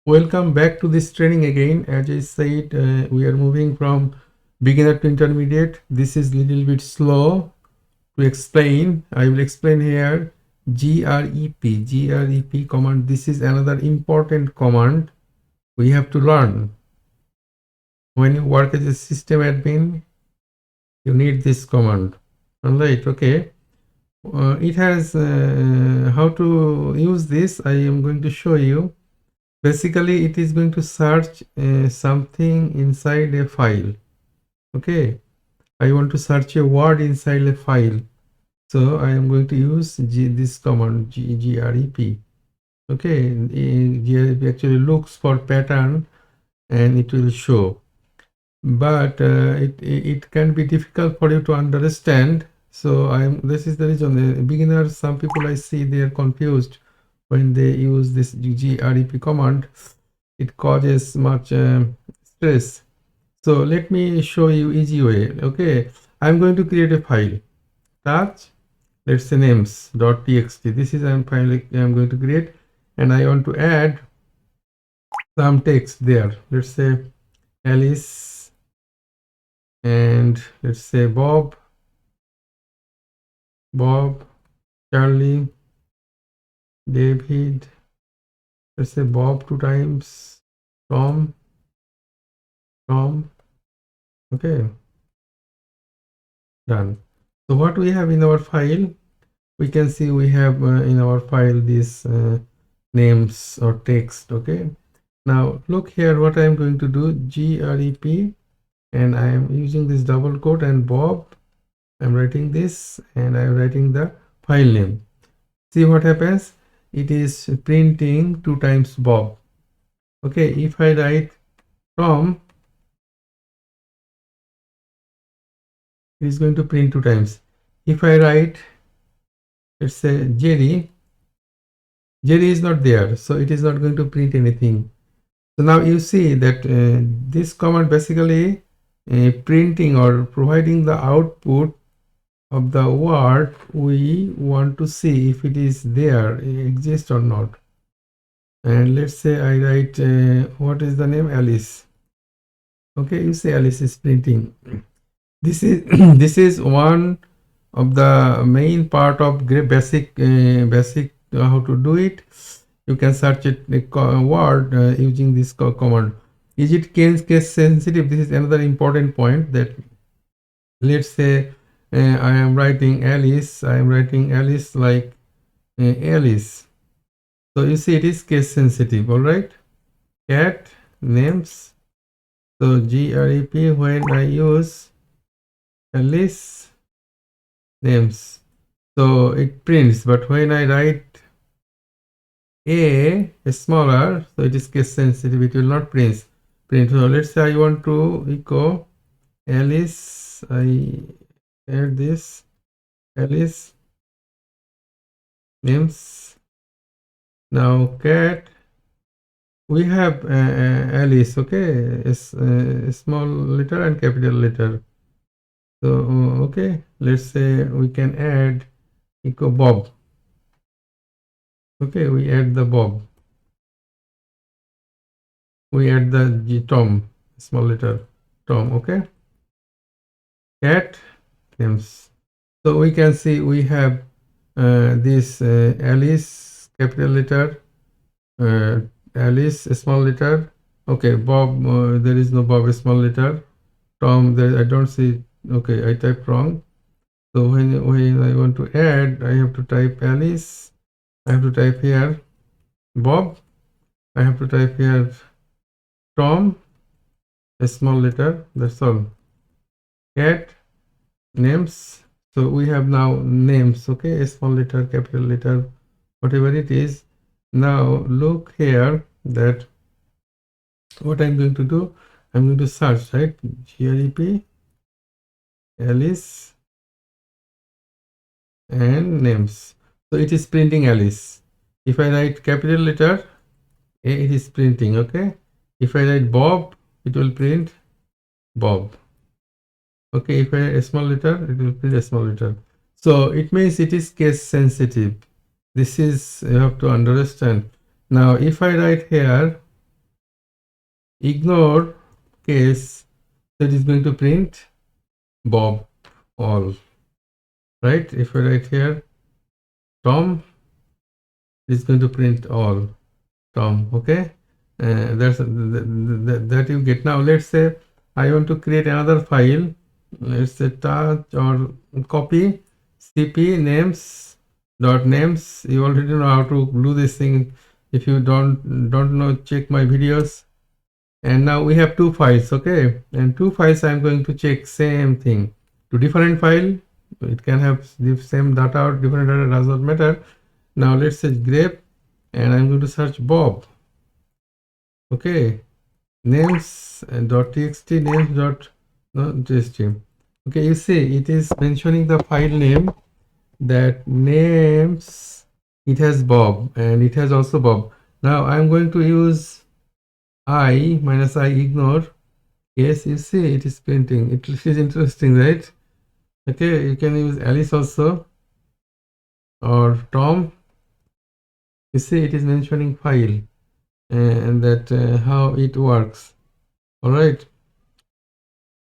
Welcome back to this training again. As I said, we are moving from beginner to intermediate. This is little bit slow to explain. I will explain here grep command. This is another important command we have to learn. When you work as a system admin, you need this command. Alright, okay. It has how to use this. I am going to show you. Basically, it is going to search something inside a file. Okay, I want to search a word inside a file, so I am going to use this command grep. Okay, grep actually looks for pattern and it will show, but it can be difficult for you to understand. So this is the reason the beginners, some people I see, they are confused when they use this grep command. It causes much stress. So let me show you easy way. Okay, I'm going to create a file. Touch, let's say names.txt. This is a file I'm going to create, and I want to add some text there. Let's say Alice, and let's say Bob, Charlie, David. Let's say Bob 2 times, Tom. Okay, done. So what we have in our file, we can see we have in our file these names or text. Okay, now look here what I am going to do, grep, and I am using this double quote and Bob. I'm writing this and I'm writing the file name. See what happens, it is printing 2 times Bob. Okay, if I write Tom, it is going to print 2 times. If I write, let's say Jerry is not there, so it is not going to print anything. So now you see that this command basically printing or providing the output of the word we want to see if it is there, exists or not. And let's say I write what is the name, Alice. Okay, you see Alice is printing. This is this is one of the main part of basic how to do it. You can search it word using this command. Is it case sensitive? This is another important point. That let's say I am writing Alice. I am writing Alice like Alice. So you see it is case sensitive. All right. Cat names. So grep, when I use Alice names, so it prints, but when I write a smaller, so it is case sensitive, it will not print. So let's say I want to echo Alice. I add this Alice names. Now cat, we have Alice. Okay, a small letter and capital letter. So okay, let's say we can add echo Bob. Okay, we add the Bob. We add the Tom, small letter Tom. Okay, cat names. So we can see we have this Alice capital letter, Alice small letter. Okay, Bob, there is no Bob small letter. Tom, there I don't see. Okay, I typed wrong. So when I want to add, I have to type Alice. I have to type here Bob. I have to type here Tom, a small letter. That's all. Cat names. So we have now names. Okay, a small letter, capital letter, whatever it is. Now look here that what I'm going to do. I'm going to search, right? grep Alice and names. So it is printing Alice. If I write capital letter, it is printing. Okay. If I write Bob, it will print Bob. Okay. If I write a small letter, it will print a small letter. So it means it is case sensitive. This is, you have to understand. Now if I write here ignore case, that is going to print Bob all, right? If I write here Tom, it is going to print all Tom. Okay, that you get. Now let's say I want to create another file. Let's say touch or copy cp names dot names. You already know how to do this thing. If you don't know, check my videos. And now we have two files, okay, and two files I'm going to check same thing. Two different file, it can have the same data or different data, does not matter. Now let's say grep, and I'm going to search Bob. Okay, names dot txt, names dot no txt. Okay, you see it is mentioning the file name, that names, it has Bob and it has also Bob. Now I'm going to use I minus I ignore. Yes, you see it is printing. It is interesting, right? Okay, you can use Alice also or Tom. You see it is mentioning file and that how it works. All right,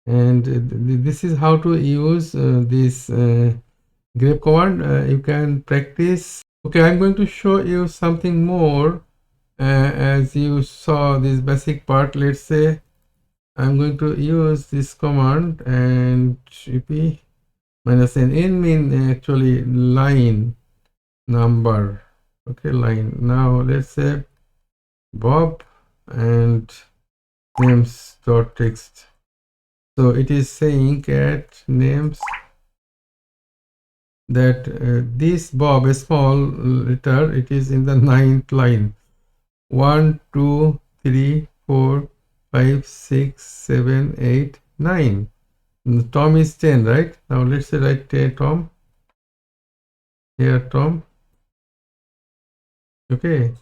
and this is how to use this grep command. You can practice. Okay, I'm going to show you something more. As you saw this basic part, let's say I'm going to use this command and cp minus n mean actually line number. Okay, line. Now let's say Bob and names dot text. So it is saying cat names that this Bob, a small letter, it is in the ninth line. 1 2 3 4 5 6 7 8 9. Tom is 10, right? Now let's say write Tom here, Tom. Okay,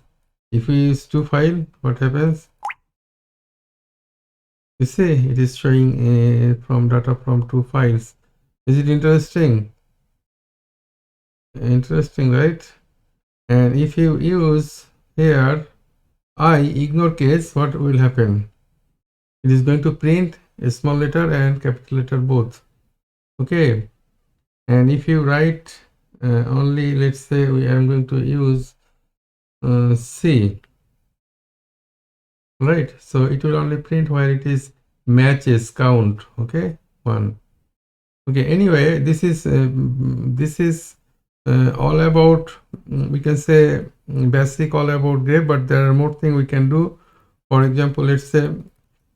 if we use two file, what happens? You see it is showing from data from two files. Is it interesting? Interesting, right? And if you use here I ignore case, what will happen? It is going to print a small letter and capital letter both. Okay, and if you write only, let's say we are going to use C, right? So it will only print where it is matches count. Okay, 1. Okay, anyway, this is all about, we can say basic all about grep, but there are more things we can do. For example, let's say,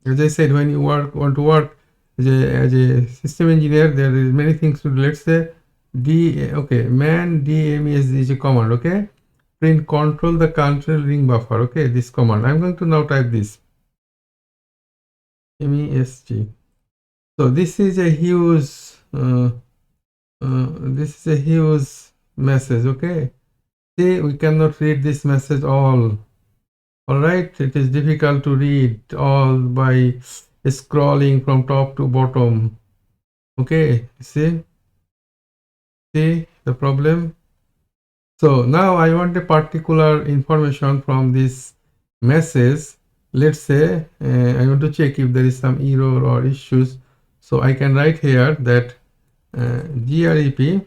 as I said, when you want to work as a system engineer, there is many things to do. Let's say man dmes is a command. Okay, print control the control ring buffer. Okay, this command I'm going to now type this mest. So this is a huge message. Okay, see, we cannot read this message all right, it is difficult to read all by scrolling from top to bottom. Okay, see the problem. So now I want a particular information from this message. Let's say I want to check if there is some error or issues. So I can write here that grep,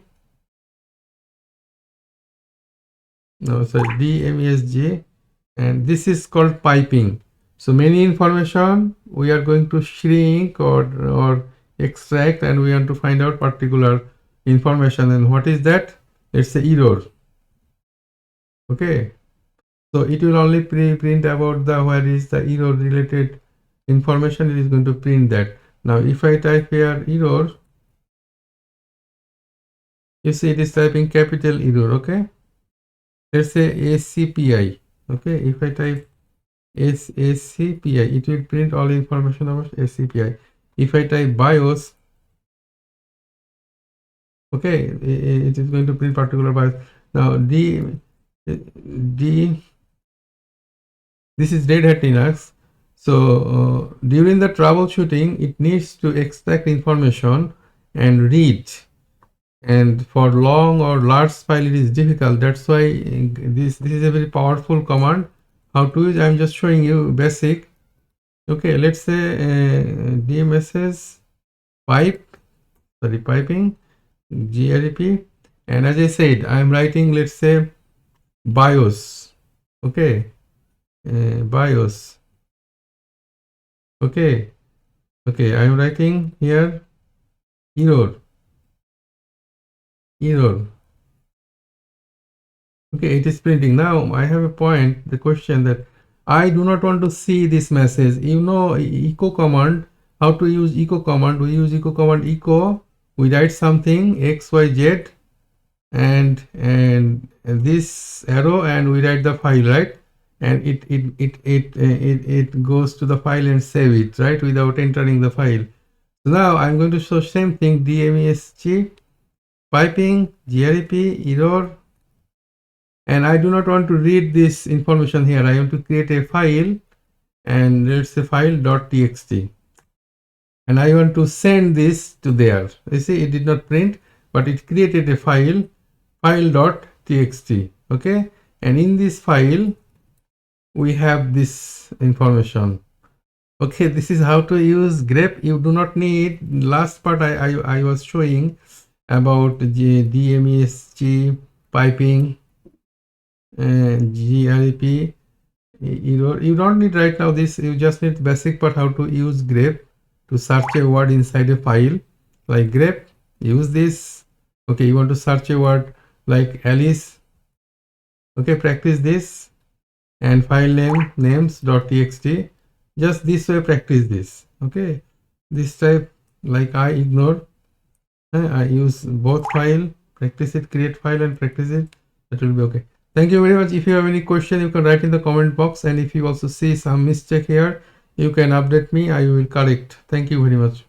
no, sorry, dmesg, and this is called piping. So many information we are going to shrink or extract, and we want to find out particular information. And what is that? It's a error. Okay, so it will only print about the where is the error related information. It is going to print that. Now if I type here error, you see it is typing capital error. Okay, let's say ACPI. Okay, if I type ACPI, it will print all information about ACPI. If I type BIOS, okay, it is going to print particular BIOS. Now this is Red Hat Linux. So during the troubleshooting, it needs to extract information and read. And for long or large file, it is difficult. That's why this is a very powerful command. How to use? I'm just showing you basic. Okay, let's say DMSS piping grep, and as I said, I am writing, let's say, BIOS. Okay, BIOS. Okay, I am writing here error. Okay, it is printing. Now I have a point, the question that I do not want to see this message. You know, echo command, how to use echo command. We use echo command echo. We write something XYZ and this arrow, and we write the file, right? And it goes to the file and save it, right, without entering the file. So now I'm going to show same thing, DMESG piping grep error, and I do not want to read this information here. I want to create a file, and let's say file.txt, and I want to send this to there. You see, it did not print, but it created a file.txt. Okay, and in this file we have this information. Okay, this is how to use grep. You do not need last part I was showing about DMESG piping and grep error. You don't need right now this. You just need basic part, how to use grep to search a word inside a file. Like grep, use this. Okay, you want to search a word like Alice. Okay, practice this, and file name names.txt. Just this way, practice this. Okay, this type, like I ignore. I use both file, practice it, create file and practice it. That will be okay. Thank you very much. If you have any question, you can write in the comment box, and if you also see some mistake here, you can update me. I will correct. Thank you very much.